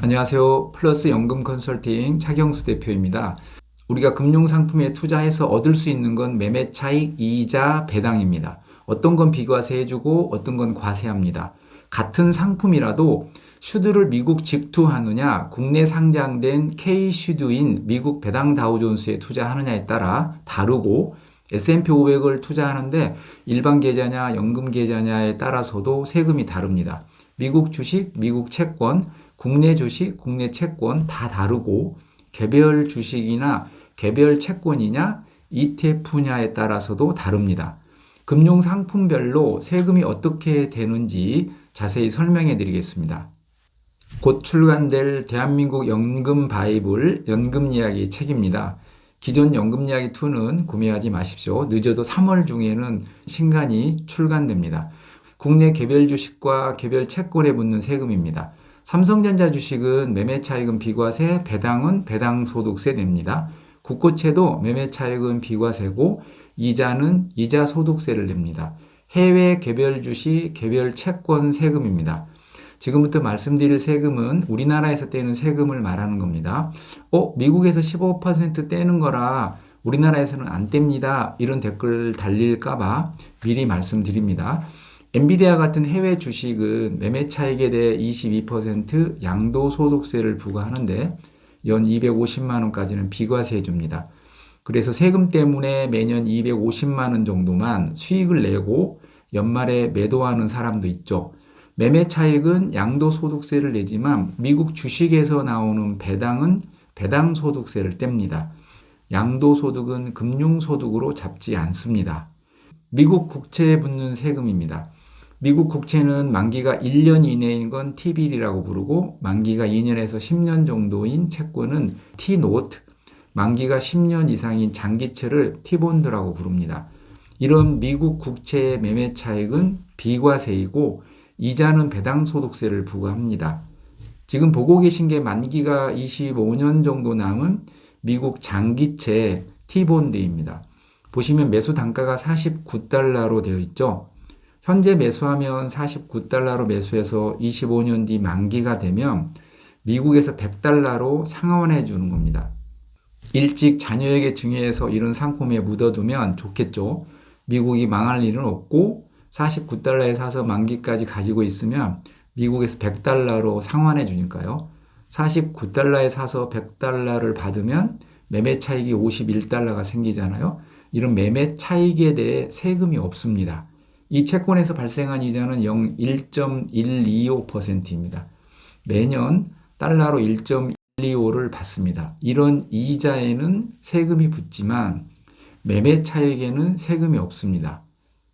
안녕하세요. 플러스 연금 컨설팅 차경수 대표입니다. 우리가 금융상품에 투자해서 얻을 수 있는 건 매매 차익, 이자, 배당입니다. 어떤 건 비과세 해주고 어떤 건 과세합니다. 같은 상품이라도 슈드를 미국 직투하느냐, 국내 상장된 K-슈드인 미국 배당 다우존스에 투자하느냐에 따라 다르고 S&P 500을 투자하는데 일반 계좌냐, 연금 계좌냐에 따라서도 세금이 다릅니다. 미국 주식, 미국 채권, 국내 주식, 국내 채권 다 다르고 개별 주식이나 개별 채권이냐 ETF냐에 따라서도 다릅니다. 금융 상품별로 세금이 어떻게 되는지 자세히 설명해 드리겠습니다. 곧 출간될 대한민국 연금 바이블 연금 이야기 책입니다. 기존 연금 이야기 2는 구매하지 마십시오. 늦어도 3월 중에는 신간이 출간됩니다. 국내 개별 주식과 개별 채권에 붙는 세금입니다. 삼성전자 주식은 매매차익은 비과세, 배당은 배당소득세 냅니다. 국고채도 매매차익은 비과세고 이자는 이자소득세를 냅니다. 해외 개별 주식, 개별 채권 세금입니다. 지금부터 말씀드릴 세금은 우리나라에서 떼는 세금을 말하는 겁니다. 미국에서 15% 떼는 거라 우리나라에서는 안 뗍니다. 이런 댓글 달릴까봐 미리 말씀드립니다. 엔비디아 같은 해외 주식은 매매 차익에 대해 22% 양도소득세를 부과하는데 연 250만 원까지는 비과세 해줍니다. 그래서 세금 때문에 매년 250만 원 정도만 수익을 내고 연말에 매도하는 사람도 있죠. 매매 차익은 양도소득세를 내지만 미국 주식에서 나오는 배당은 배당소득세를 뗍니다. 양도소득은 금융소득으로 잡지 않습니다. 미국 국채에 붙는 세금입니다. 미국 국채는 만기가 1년 이내인 건 T빌이라고 부르고 만기가 2년에서 10년 정도인 채권은 T노트, 만기가 10년 이상인 장기채를 T본드라고 부릅니다. 이런 미국 국채의 매매 차익은 비과세이고 이자는 배당소득세를 부과합니다. 지금 보고 계신 게 만기가 25년 정도 남은 미국 장기채 T본드입니다. 보시면 매수 단가가 49달러로 되어 있죠. 현재 매수하면 49달러로 매수해서 25년 뒤 만기가 되면 미국에서 100달러로 상환해 주는 겁니다. 일찍 자녀에게 증여해서 이런 상품에 묻어두면 좋겠죠. 미국이 망할 일은 없고 49달러에 사서 만기까지 가지고 있으면 미국에서 100달러로 상환해 주니까요. 49달러에 사서 100달러를 받으면 매매 차익이 51달러가 생기잖아요. 이런 매매 차익에 대해 세금이 없습니다. 이 채권에서 발생한 이자는 1.125%입니다. 매년 달러로 1.125를 받습니다. 이런 이자에는 세금이 붙지만 매매 차익에는 세금이 없습니다.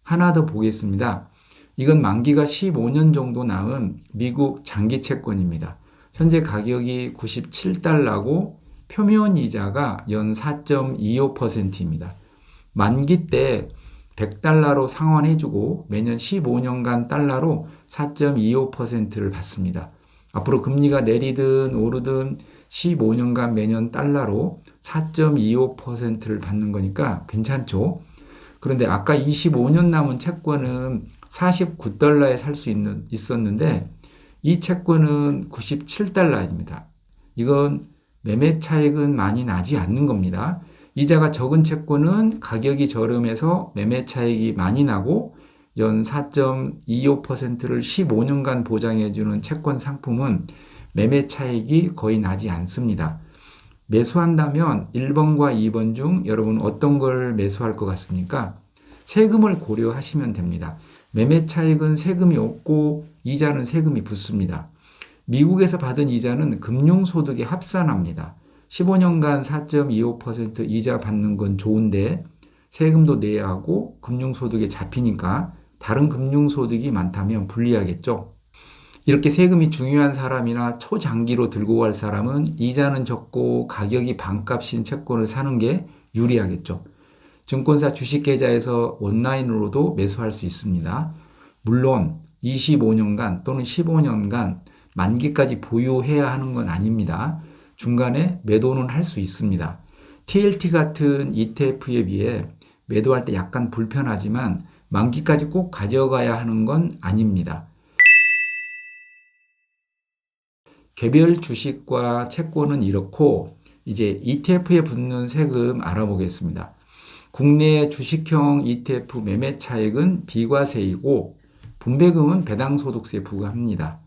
하나 더 보겠습니다. 이건 만기가 15년 정도 남은 미국 장기 채권입니다. 현재 가격이 97달러고 표면 이자가 연 4.25%입니다. 만기 때 100달러로 상환해주고 매년 15년간 달러로 4.25%를 받습니다. 앞으로 금리가 내리든 오르든 15년간 매년 달러로 4.25%를 받는 거니까 괜찮죠. 그런데 아까 25년 남은 채권은 49달러에 살 수 있었는데 이 채권은 97달러입니다. 이건 매매 차익은 많이 나지 않는 겁니다. 이자가 적은 채권은 가격이 저렴해서 매매 차익이 많이 나고 연 4.25%를 15년간 보장해주는 채권 상품은 매매 차익이 거의 나지 않습니다. 매수한다면 1번과 2번 중 여러분 어떤 걸 매수할 것 같습니까? 세금을 고려하시면 됩니다. 매매 차익은 세금이 없고 이자는 세금이 붙습니다. 미국에서 받은 이자는 금융소득에 합산합니다. 15년간 4.25% 이자 받는 건 좋은데 세금도 내야 하고 금융소득에 잡히니까 다른 금융소득이 많다면 불리하겠죠. 이렇게 세금이 중요한 사람이나 초장기로 들고 갈 사람은 이자는 적고 가격이 반값인 채권을 사는 게 유리하겠죠. 증권사 주식계좌에서 온라인으로도 매수할 수 있습니다. 물론 25년간 또는 15년간 만기까지 보유해야 하는 건 아닙니다. 중간에 매도는 할 수 있습니다. TLT 같은 ETF에 비해 매도할 때 약간 불편하지만 만기까지 꼭 가져가야 하는 건 아닙니다. 개별 주식과 채권은 이렇고 이제 ETF에 붙는 세금 알아보겠습니다. 국내 주식형 ETF 매매 차익은 비과세이고 분배금은 배당소득세 부과합니다.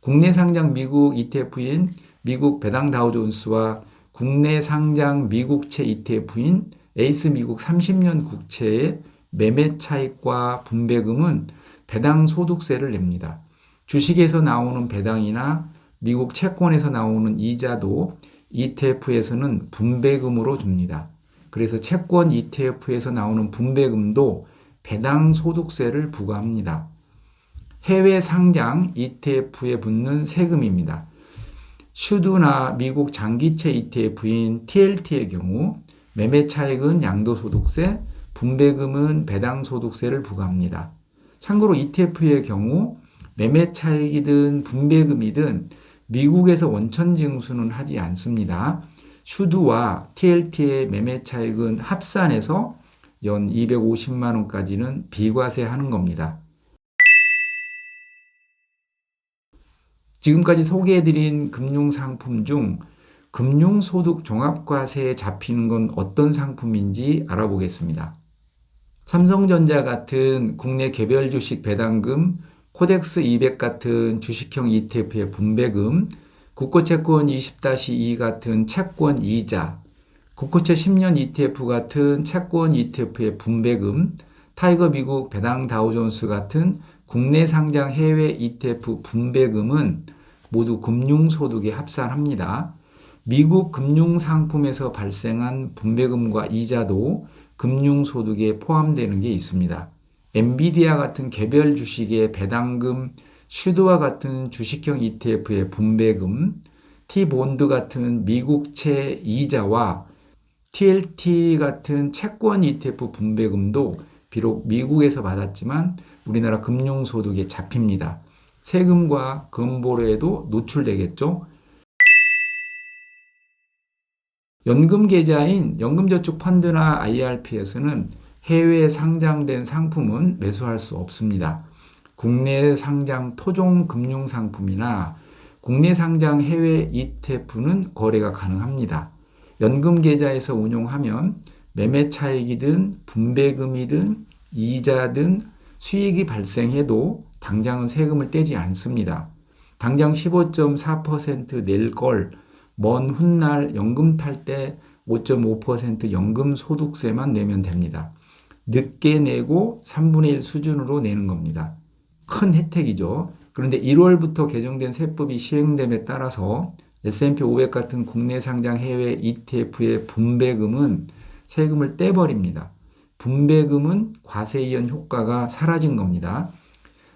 국내 상장 미국 ETF인 미국 배당 다우존스와 국내 상장 미국채 ETF인 에이스 미국 30년 국채의 매매 차익과 분배금은 배당소득세를 냅니다. 주식에서 나오는 배당이나 미국 채권에서 나오는 이자도 ETF에서는 분배금으로 줍니다. 그래서 채권 ETF에서 나오는 분배금도 배당소득세를 부과합니다. 해외 상장 ETF에 붙는 세금입니다. 슈드나 미국 장기채 ETF인 TLT의 경우 매매 차익은 양도소득세, 분배금은 배당소득세를 부과합니다. 참고로 ETF의 경우 매매 차익이든 분배금이든 미국에서 원천 징수는 하지 않습니다. 슈드와 TLT의 매매 차익은 합산해서 연 250만 원까지는 비과세 하는 겁니다. 지금까지 소개해드린 금융상품 중 금융소득 종합과세에 잡히는 건 어떤 상품인지 알아보겠습니다. 삼성전자 같은 국내 개별 주식 배당금, 코덱스 200 같은 주식형 ETF의 분배금, 국고채권 20-2 같은 채권 이자, 국고채 10년 ETF 같은 채권 ETF의 분배금, 타이거 미국 배당 다우존스 같은 국내 상장 해외 ETF 분배금은 모두 금융소득에 합산합니다. 미국 금융상품에서 발생한 분배금과 이자도 금융소득에 포함되는 게 있습니다. 엔비디아 같은 개별 주식의 배당금, 슈드와 같은 주식형 ETF의 분배금, T본드 같은 미국채 이자와 TLT 같은 채권 ETF 분배금도 비록 미국에서 받았지만 우리나라 금융소득에 잡힙니다. 세금과 건보료에도 노출되겠죠. 연금계좌인 연금저축펀드나 IRP에서는 해외에 상장된 상품은 매수할 수 없습니다. 국내 상장 토종 금융상품이나 국내 상장 해외 ETF는 거래가 가능합니다. 연금계좌에서 운용하면 매매 차익이든 분배금이든 이자든 수익이 발생해도 당장은 세금을 떼지 않습니다. 당장 15.4% 낼 걸 먼 훗날 연금 탈 때 5.5% 연금 소득세만 내면 됩니다. 늦게 내고 3분의 1 수준으로 내는 겁니다. 큰 혜택이죠. 그런데 1월부터 개정된 세법이 시행됨에 따라서 S&P 500 같은 국내 상장 해외 ETF의 분배금은 세금을 떼버립니다. 분배금은 과세 이연 효과가 사라진 겁니다.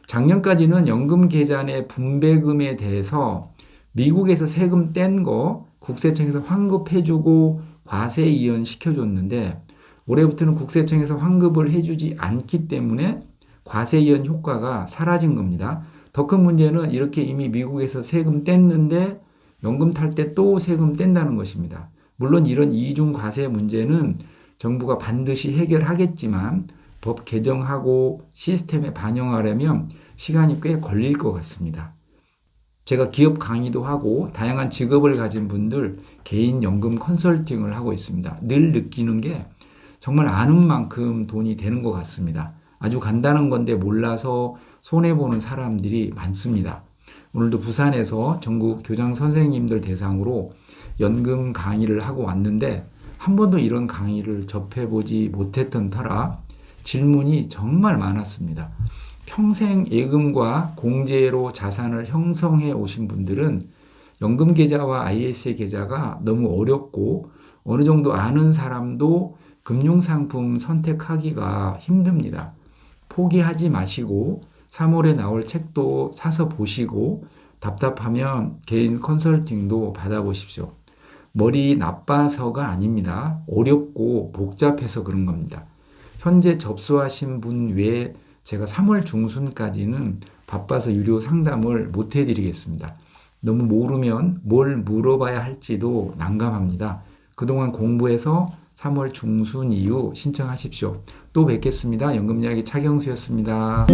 작년까지는 연금 계좌 내 분배금에 대해서 미국에서 세금 뗀 거 국세청에서 환급해주고 과세 이연 시켜줬는데 올해부터는 국세청에서 환급을 해주지 않기 때문에 과세 이연 효과가 사라진 겁니다. 더 큰 문제는 이렇게 이미 미국에서 세금 뗐는데 연금 탈 때 또 세금 뗀다는 것입니다. 물론 이런 이중 과세 문제는 정부가 반드시 해결하겠지만 법 개정하고 시스템에 반영하려면 시간이 꽤 걸릴 것 같습니다. 제가 기업 강의도 하고 다양한 직업을 가진 분들 개인 연금 컨설팅을 하고 있습니다. 늘 느끼는 게 정말 아는 만큼 돈이 되는 것 같습니다. 아주 간단한 건데 몰라서 손해보는 사람들이 많습니다. 오늘도 부산에서 전국 교장 선생님들 대상으로 연금 강의를 하고 왔는데 한 번도 이런 강의를 접해보지 못했던 터라 질문이 정말 많았습니다. 평생 예금과 공제로 자산을 형성해 오신 분들은 연금 계좌와 ISA 계좌가 너무 어렵고 어느 정도 아는 사람도 금융상품 선택하기가 힘듭니다. 포기하지 마시고 3월에 나올 책도 사서 보시고 답답하면 개인 컨설팅도 받아보십시오. 머리 나빠서가 아닙니다. 어렵고 복잡해서 그런 겁니다. 현재 접수하신 분 외에 제가 3월 중순까지는 바빠서 유료 상담을 못 해드리겠습니다. 너무 모르면 뭘 물어봐야 할지도 난감합니다. 그동안 공부해서 3월 중순 이후 신청하십시오. 또 뵙겠습니다. 연금이야기 차경수였습니다.